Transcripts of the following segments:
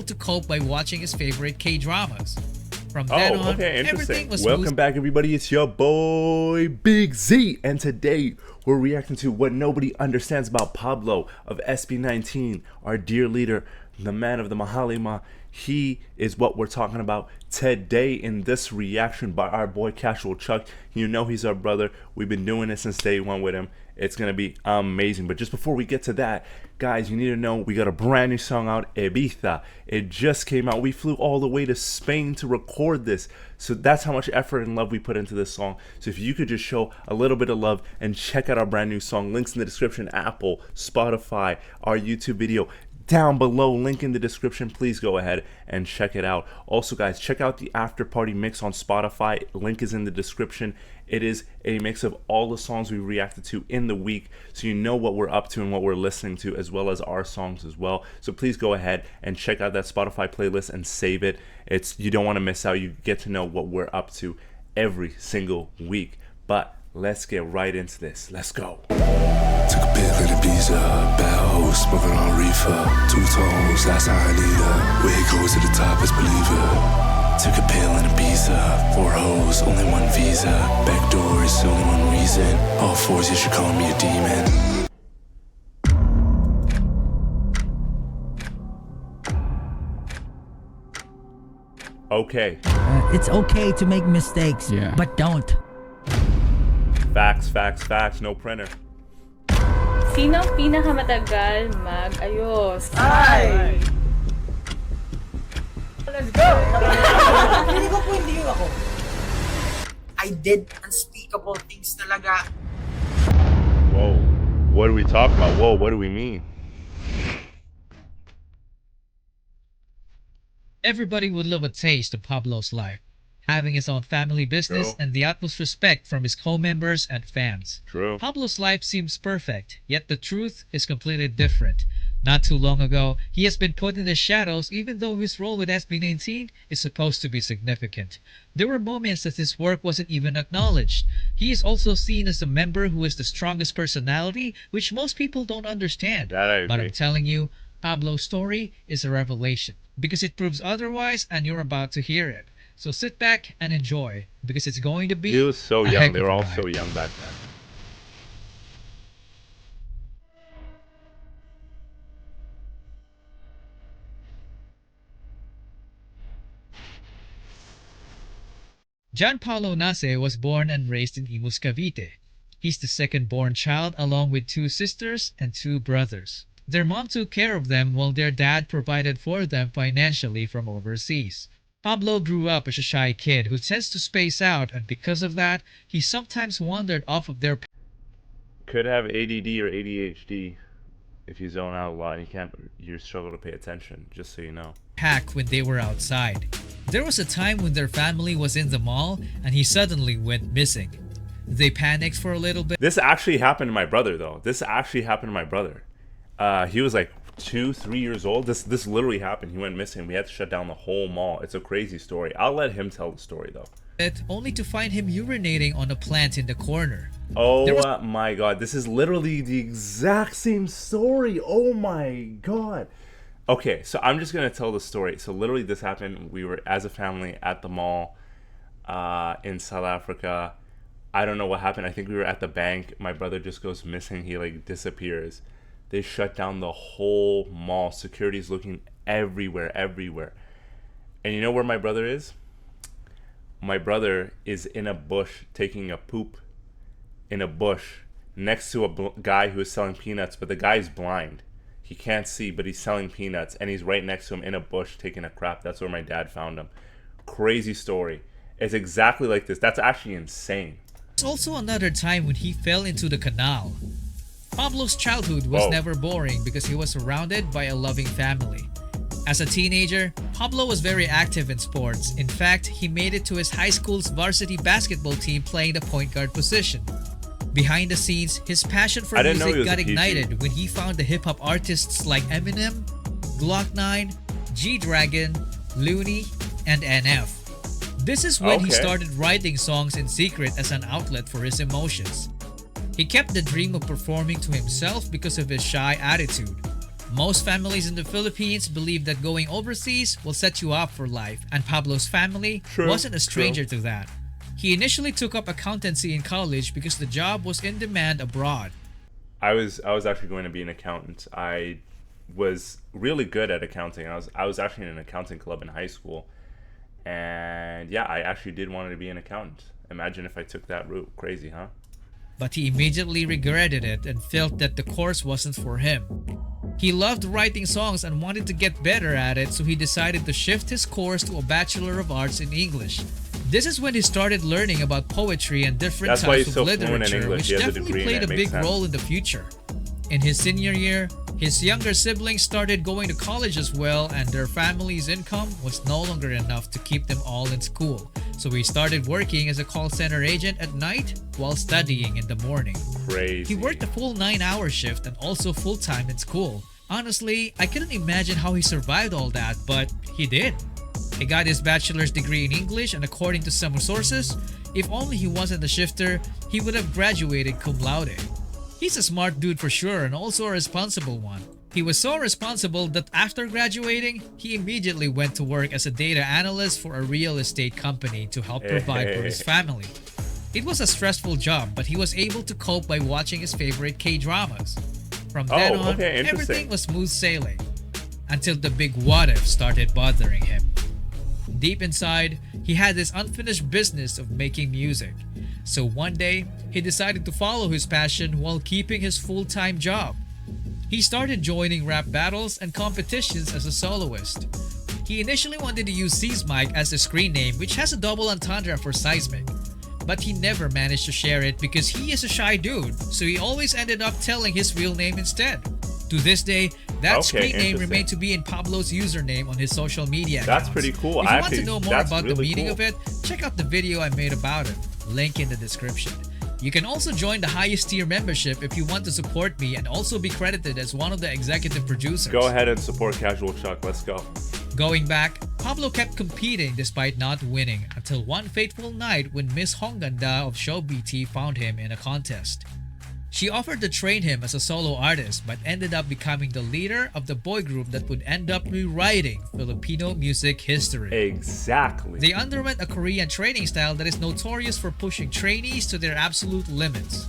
able to cope by watching his favorite K-dramas. From then on, okay, everything interesting. was Welcome back, everybody. It's your boy Big Z, and today we're reacting to what nobody understands about Pablo of SB19, our dear leader, the man of the Mahalima. He is what we're talking about today in this reaction by our boy Casual Chuck. You know he's our brother. We've been doing it since day one with him. It's gonna be amazing. But just before we get to that, guys, you need to know we got a brand new song out, Ibiza. It just came out. We flew all the way to Spain to record this. So that's how much effort and love we put into this song. So if you could just show a little bit of love and check out our brand new song, links in the description, Apple, Spotify, our YouTube video down below, link in the description. Please go ahead and check it out. Also, guys, check out the After Party mix on Spotify. Link is in the description. It is a mix of all the songs we reacted to in the week, so you know what we're up to and what we're listening to, as well as our songs as well. So please go ahead and check out that Spotify playlist and save it. You don't want to miss out. You get to know what we're up to every single week. But let's get right into this. Let's go. Took a pic at Ibiza, bad hoes, smoking on reefer. Two tones, last time I need her. Way it goes to the top, let's believe it. Took a pill in Ibiza, 4 hoes, only 1 visa. Back doors, only 1 reason. All fours, you should call me a demon. Okay. It's okay to make mistakes, but don't. Facts, facts, facts. No printer. Sino ang pinakamatagal mag-ayos? Ay! Let's go! Hindi ko po hindi yung ako. I did unspeakable things talaga. Whoa. What are we talking about? Whoa, what do we mean? Everybody would love a taste of Pablo's life, having his own family business and the utmost respect from his co-members and fans. True. Pablo's life seems perfect, yet the truth is completely different. Not too long ago, he has been put in the shadows even though his role with SB19 is supposed to be significant. There were moments that his work wasn't even acknowledged. He is also seen as a member who has the strongest personality, which most people don't understand. That I agree. But I'm telling you, Pablo's story is a revelation, because it proves otherwise, and you're about to hear it. So sit back and enjoy, because it's going to be. He was so young. They were all so young back then. Gianpaolo Nace was born and raised in Imus, Cavite. He's the second-born child along with 2 sisters and 2 brothers. Their mom took care of them while their dad provided for them financially from overseas. Pablo grew up as a shy kid who tends to space out, and because of that, he sometimes wandered off of their Could have ADD or ADHD. If you zone out a lot, you struggle to pay attention, just so you know. pack when they were outside. There was a time when their family was in the mall and he suddenly went missing. They panicked for a little bit. This actually happened to my brother, though. This actually happened to my brother. He was like 2-3 years old. This literally happened. He went missing. We had to shut down the whole mall. It's a crazy story. I'll let him tell the story, though. Only to find him urinating on a plant in the corner. Oh my god, this is literally the exact same story. Oh my god. Okay, so I'm just gonna tell the story. So literally this happened. We were as a family at the mall in South Africa. I don't know what happened. I think we were at the bank. My brother just goes missing. He like disappears. They shut down the whole mall. Security's looking everywhere. And you know where my brother is? My brother is in a bush taking a poop in a bush next to a guy who is selling peanuts, but the guy's blind. He can't see, but he's selling peanuts, and he's right next to him in a bush taking a crap. That's where my dad found him. Crazy story. It's exactly like this. That's actually insane. There's also another time when he fell into the canal. Pablo's childhood was never boring because he was surrounded by a loving family. As a teenager, Pablo was very active in sports. In fact, he made it to his high school's varsity basketball team playing the point guard position. Behind the scenes, his passion for music got ignited when he found the hip-hop artists like Eminem, Glock 9, G-Dragon, Looney, and NF. This is when he started writing songs in secret as an outlet for his emotions. He kept the dream of performing to himself because of his shy attitude. Most families in the Philippines believe that going overseas will set you up for life, and Pablo's family wasn't a stranger to that. He initially took up accountancy in college because the job was in demand abroad. I was actually going to be an accountant. I was really good at accounting. I was actually in an accounting club in high school. And yeah, I actually did want to be an accountant. Imagine if I took that route. Crazy, huh? But he immediately regretted it and felt that the course wasn't for him. He loved writing songs and wanted to get better at it, so he decided to shift his course to a Bachelor of Arts in English. This is when he started learning about poetry and different types of literature, which definitely played a big role in the future. In his senior year, his younger siblings started going to college as well, and their family's income was no longer enough to keep them all in school. So he started working as a call center agent at night while studying in the morning. Crazy. He worked a full 9-hour shift and also full-time in school. Honestly, I couldn't imagine how he survived all that, but he did. He got his bachelor's degree in English, and according to some sources, if only he wasn't a shifter, he would have graduated cum laude. He's a smart dude for sure, and also a responsible one. He was so responsible that after graduating, he immediately went to work as a data analyst for a real estate company to help provide for his family. It was a stressful job, but he was able to cope by watching his favorite K-dramas. From then on, everything was smooth sailing, until the big what if started bothering him. Deep inside, he had this unfinished business of making music. So one day, he decided to follow his passion while keeping his full-time job. He started joining rap battles and competitions as a soloist. He initially wanted to use Seismic as a screen name, which has a double entendre for seismic. But he never managed to share it because he is a shy dude, so he always ended up telling his real name instead. To this day, that screen name remained to be in Pablo's username on his social media accounts. That's pretty cool. If you want to know more about the meaning of it, check out the video I made about it. Link in the description. You can also join the highest tier membership if you want to support me and also be credited as one of the executive producers. Go ahead and support Casual Chuck. Let's go. Going back, Pablo kept competing despite not winning until one fateful night when Miss Hongganda of Show BT found him in a contest. She offered to train him as a solo artist but ended up becoming the leader of the boy group that would end up rewriting Filipino music history. Exactly. They underwent a Korean training style that is notorious for pushing trainees to their absolute limits.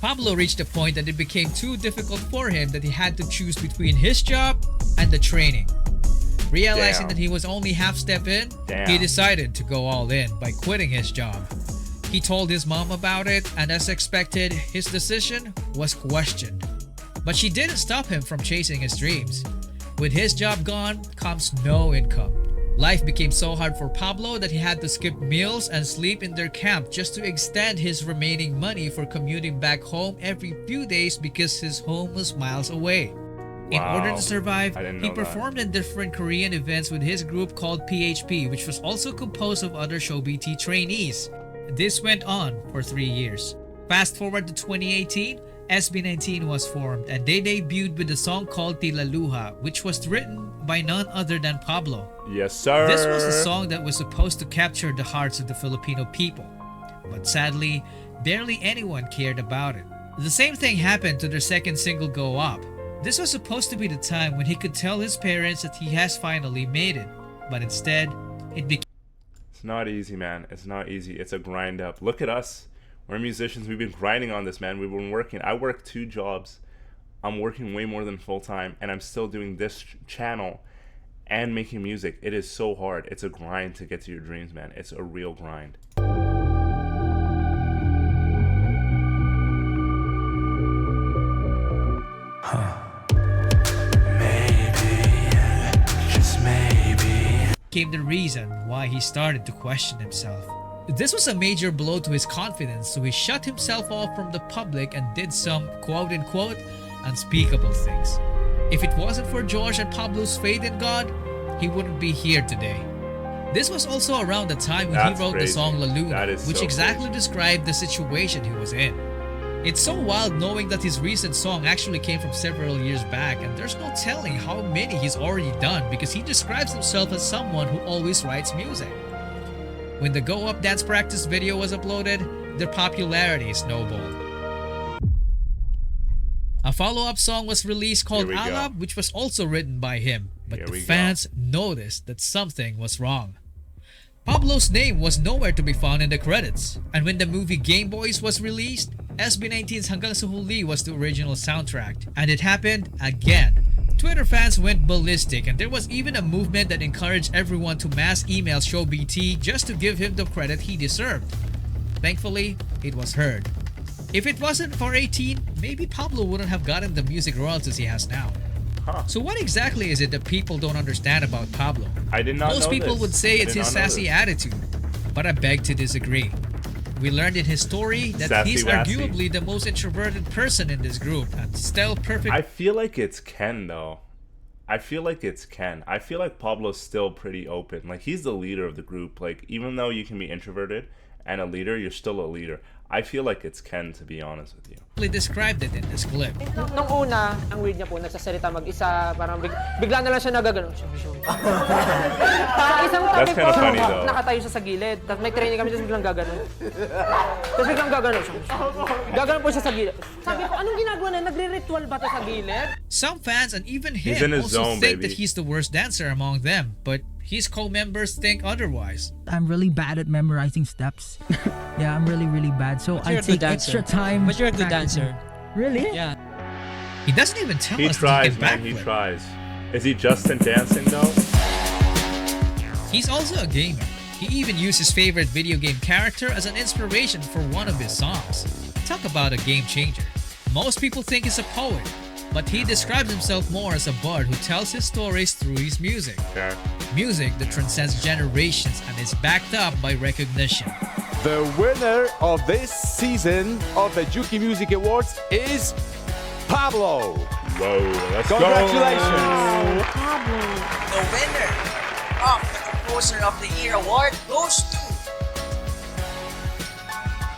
Pablo reached a point that it became too difficult for him that he had to choose between his job and the training. Realizing that he was only half step in, he decided to go all in by quitting his job. He told his mom about it, and as expected, his decision was questioned. But she didn't stop him from chasing his dreams. With his job gone comes no income. Life became so hard for Pablo that he had to skip meals and sleep in their camp just to extend his remaining money for commuting back home every few days because his home was miles away. In order to survive, he performed in different Korean events with his group called PHP, which was also composed of other Show BT trainees. This went on for 3 years. Fast forward to 2018, SB19 was formed and they debuted with a song called Tila Luha, which was written by none other than Pablo. Yes, sir. This was a song that was supposed to capture the hearts of the Filipino people. But sadly, barely anyone cared about it. The same thing happened to their second single, Go Up. This was supposed to be the time when he could tell his parents that he has finally made it. But instead, it became... It's not easy, man. It's not easy. It's a grind up. Look at us. We're musicians. We've been grinding on this, man. We've been working. I work 2 jobs. I'm working way more than full time, and I'm still doing this channel and making music. It is so hard. It's a grind to get to your dreams, man. It's a real grind. Came the reason why he started to question himself. This was a major blow to his confidence, so he shut himself off from the public and did some quote-unquote unspeakable things. If it wasn't for George and Pablo's faith in God, he wouldn't be here today. This was also around the time when he wrote the song La Luna, which exactly described the situation he was in. It's so wild knowing that his recent song actually came from several years back, and there's no telling how many he's already done because he describes himself as someone who always writes music. When the Go Up dance practice video was uploaded, their popularity snowballed. A follow-up song was released called Here we go. Alab, which was also written by him, but Here the we go. fans noticed that something was wrong. Pablo's name was nowhere to be found in the credits, and when the movie Game Boys was released, SB19's Hanggang sa Huli was the original soundtrack, and it happened again. Twitter fans went ballistic, and there was even a movement that encouraged everyone to mass email Show BT just to give him the credit he deserved. Thankfully, it was heard. If it wasn't for 18, maybe Pablo wouldn't have gotten the music royalties he has now. Huh. So what exactly is it that people don't understand about Pablo? I did not Most know people this. would say I it's did his not know sassy this. attitude, but I beg to disagree. We learned in his story that Sassy he's wassy. arguably the most introverted person in this group and still perfect. I feel like it's Ken though. I feel like it's Ken. I feel like Pablo's still pretty open. Like he's the leader of the group. Like even though you can be introverted and a leader, you're still a leader. I feel like it's Ken, to be honest with you. Described it in this clip. Nung una, ang weird niya po, nagsasalita mag-isa, parang bigla na lang siya nagagano. Isang That's topic kinda po, funny, though. nakatayo siya sa gilid. Tapos may training kami, tapos biglang gagano. Tapos biglang gagano siya. Gagano po siya sa gilid. Sabi ko, anong ginagawa na? Nagre-ritual ba to sa gilid? Some fans and even He's him in his also zone, think baby. that he's the worst dancer among them, but his co-members think otherwise. I'm really bad at memorizing steps. Yeah, I'm really, really bad. So But you're I a good take dancer. extra time. But you're a good practicing. dancer. Really? Yeah. He doesn't even tell He us tries, that man. he He can backflip. tries. Is he Justin dancing though? He's also a gamer. He even used his favorite video game character as an inspiration for one of his songs. Talk about a game changer. Most people think he's a poet, but he describes himself more as a bard who tells his stories through his music. Okay. Music that transcends generations and is backed up by recognition. The winner of this season of the Juki Music Awards is Pablo. Whoa, let's Congratulations. The winner of the Composer of the Year award goes to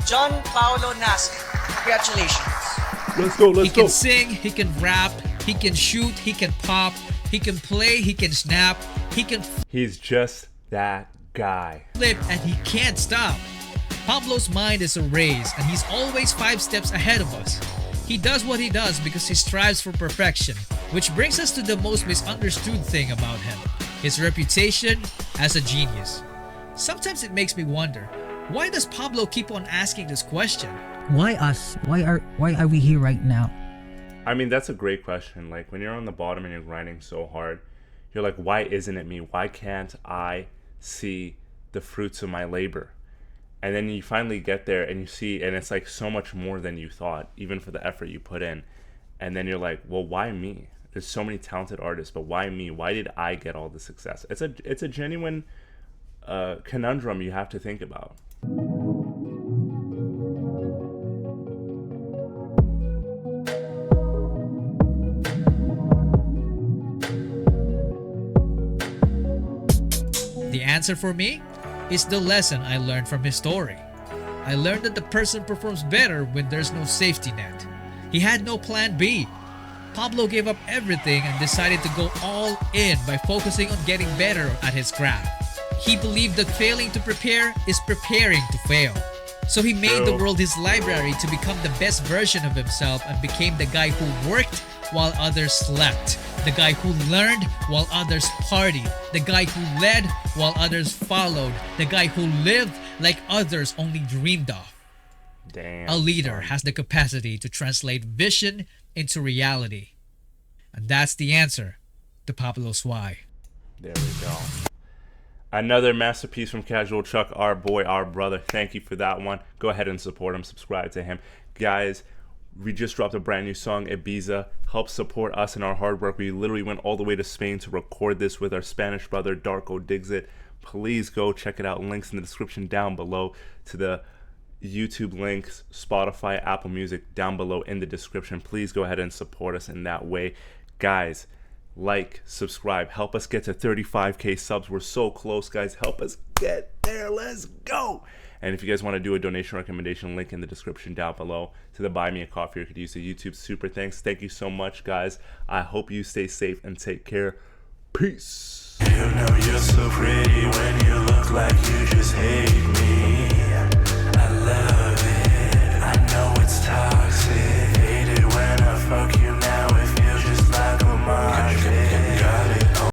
John Paulo Nasser. Congratulations. go. Let's go. He Let's go. can sing, he can rap, he can shoot, he can pop, he can play, he can snap, he can He's just that guy. flip, and he can't stop. Pablo's mind is a race, and he's always 5 steps ahead of us. He does what he does because he strives for perfection, which brings us to the most misunderstood thing about him, his reputation as a genius. Sometimes it makes me wonder, why does Pablo keep on asking this question? Why us? Why are we here right now? I mean, that's a great question. Like when you're on the bottom and you're grinding so hard, you're like, why isn't it me? Why can't I see the fruits of my labor? And then you finally get there and you see, and it's like so much more than you thought, even for the effort you put in. And then you're like, well, why me? There's so many talented artists, but why me? Why did I get all the success? It's a genuine conundrum you have to think about. The answer for me is the lesson I learned from his story. I learned that the person performs better when there's no safety net. He had no plan B. Pablo gave up everything and decided to go all in by focusing on getting better at his craft. He believed that failing to prepare is preparing to fail. So he made the True. world his library to become the best version of himself and became the guy who worked while others slept. The guy who learned while others partied. The guy who led while others followed. The guy who lived like others only dreamed of. Damn. A leader son. has the capacity to translate vision into reality. And that's the answer to Pablo's why. There we go. Another masterpiece from Casual Chuck, our boy, our brother. Thank you for that one. Go ahead and support him. Subscribe to him. Guys, we just dropped a brand new song, Ibiza. Help support us in our hard work. We literally went all the way to Spain to record this with our Spanish brother, Darko, Dixit. Please go check it out. Links in the description down below to the YouTube links, Spotify, Apple Music down below in the description. Please go ahead and support us in that way. Guys, like, subscribe, help us get to 35k subs. We're so close, guys. Help us get there. Let's go. And if you guys want to do a donation recommendation, link in the description down below to the Buy Me a Coffee, or you could use the YouTube super thanks. Thank you so much, guys. I hope you stay safe and take care. Peace. You know you're so pretty when you look like you just hate me.